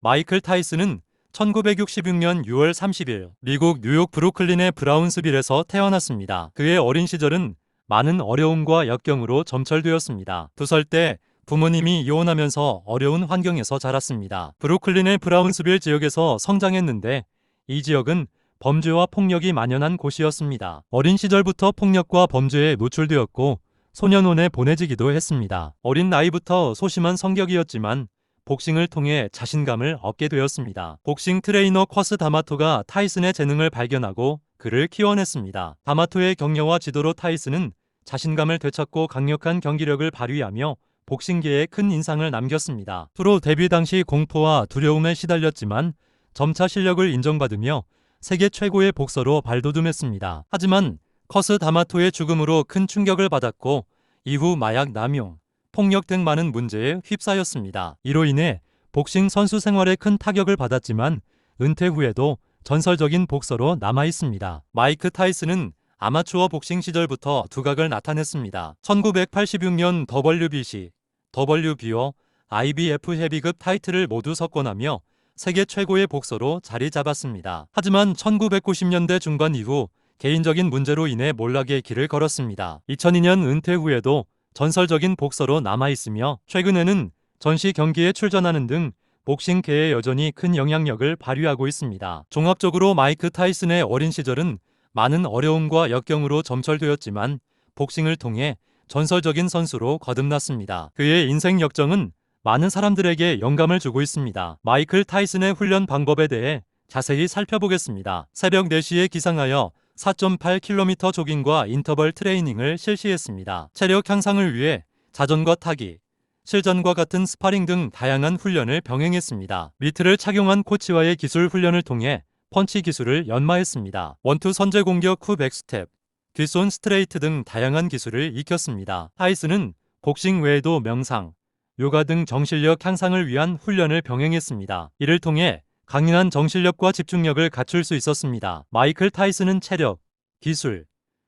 마이클 타이슨은 1966년 6월 30일 미국 뉴욕 브루클린의 브라운스빌에서 태어났습니다. 그의 어린 시절은 많은 어려움과 역경으로 점철되었습니다. 2살 때 부모님이 이혼하면서 어려운 환경에서 자랐습니다. 브루클린의 브라운스빌 지역에서 성장했는데 이 지역은 범죄와 폭력이 만연한 곳이었습니다. 어린 시절부터 폭력과 범죄에 노출되었고 소년원에 보내지기도 했습니다. 어린 나이부터 소심한 성격이었지만 복싱을 통해 자신감을 얻게 되었습니다. 복싱 트레이너 쿼스 다마토가 타이슨의 재능을 발견하고 그를 키워냈습니다. 다마토의 격려와 지도로 타이슨은 자신감을 되찾고 강력한 경기력을 발휘하며 복싱계에 큰 인상을 남겼습니다. 프로 데뷔 당시 공포와 두려움에 시달렸지만 점차 실력을 인정받으며 세계 최고의 복서로 발돋움했습니다. 하지만 쿼스 다마토의 죽음으로 큰 충격을 받았고 이후 마약 남용, 폭력 등 많은 문제에 휩싸였습니다. 이로 인해 복싱 선수 생활에 큰 타격을 받았지만 은퇴 후에도 전설적인 복서로 남아있습니다. 마이크 타이슨은 아마추어 복싱 시절부터 두각을 나타냈습니다. 1986년 WBC, WBO, IBF 헤비급 타이틀을 모두 석권하며 세계 최고의 복서로 자리 잡았습니다. 하지만 1990년대 중반 이후 개인적인 문제로 인해 몰락의 길을 걸었습니다. 2002년 은퇴 후에도 전설적인 복서로 남아있으며 최근에는 전시 경기에 출전하는 등 복싱계에 여전히 큰 영향력을 발휘하고 있습니다. 종합적으로 마이크 타이슨의 어린 시절은 많은 어려움과 역경으로 점철되었지만 복싱을 통해 전설적인 선수로 거듭났습니다. 그의 인생 역정은 많은 사람들에게 영감을 주고 있습니다. 마이클 타이슨의 훈련 방법에 대해 자세히 살펴보겠습니다. 새벽 4시에 기상하여 4.8km 조깅과 인터벌 트레이닝을 실시했습니다. 체력 향상을 위해 자전거 타기, 실전과 같은 스파링 등 다양한 훈련을 병행했습니다. 미트를 착용한 코치와의 기술 훈련을 통해 펀치 기술을 연마했습니다. 원투 선제 공격 후 백스텝, 뒷손 스트레이트 등 다양한 기술을 익혔습니다. 타이슨은 복싱 외에도 명상, 요가 등 정신력 향상을 위한 훈련을 병행했습니다. 이를 통해 강인한 정신력과 집중력을 갖출 수 있었습니다. 마이클 타이슨은 체력, 기술,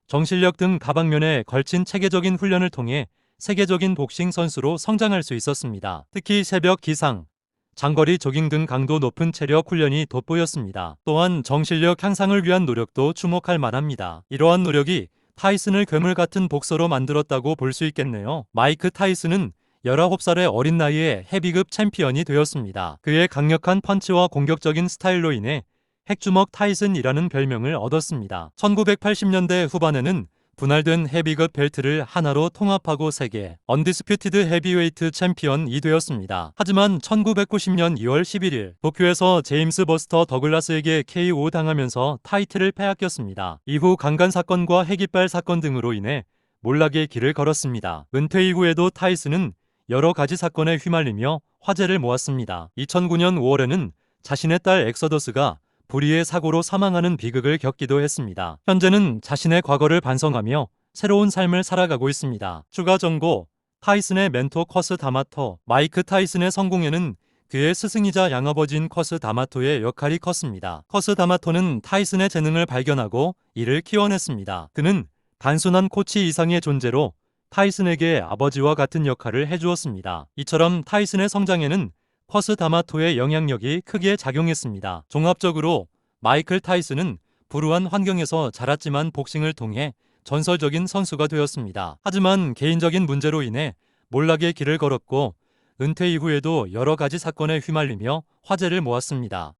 정신력 등 다방면에 걸친 체계적인 훈련을 통해 세계적인 복싱 선수로 성장할 수 있었습니다. 특히 새벽 기상, 장거리 조깅 등 강도 높은 체력 훈련이 돋보였습니다. 또한 정신력 향상을 위한 노력도 주목할 만합니다. 이러한 노력이 타이슨을 괴물 같은 복서로 만들었다고 볼 수 있겠네요. 마이크 타이슨은 19살의 어린 나이에 헤비급 챔피언이 되었습니다. 그의 강력한 펀치와 공격적인 스타일로 인해 핵주먹 타이슨이라는 별명을 얻었습니다. 1980년대 후반에는 분할된 헤비급 벨트를 하나로 통합하고 세계 언디스퓨티드 헤비웨이트 챔피언이 되었습니다. 하지만 1990년 2월 11일 도쿄에서 제임스 버스터 더글라스에게 KO 당하면서 타이틀을 빼앗겼습니다. 이후 강간 사건과 핵이빨 사건 등으로 인해 몰락의 길을 걸었습니다. 은퇴 이후에도 타이슨은 여러 가지 사건에 휘말리며 화제를 모았습니다. 2009년 5월에는 자신의 딸 엑서더스가 불의의 사고로 사망하는 비극을 겪기도 했습니다. 현재는 자신의 과거를 반성하며 새로운 삶을 살아가고 있습니다. 추가 정보, 타이슨의 멘토 쿼스 다마토. 마이크 타이슨의 성공에는 그의 스승이자 양아버지인 쿼스 다마토의 역할이 컸습니다. 쿼스 다마토는 타이슨의 재능을 발견하고 이를 키워냈습니다. 그는 단순한 코치 이상의 존재로 타이슨에게 아버지와 같은 역할을 해주었습니다. 이처럼 타이슨의 성장에는 쿼스 다마토의 영향력이 크게 작용했습니다. 종합적으로 마이클 타이슨은 불우한 환경에서 자랐지만 복싱을 통해 전설적인 선수가 되었습니다. 하지만 개인적인 문제로 인해 몰락의 길을 걸었고 은퇴 이후에도 여러 가지 사건에 휘말리며 화제를 모았습니다.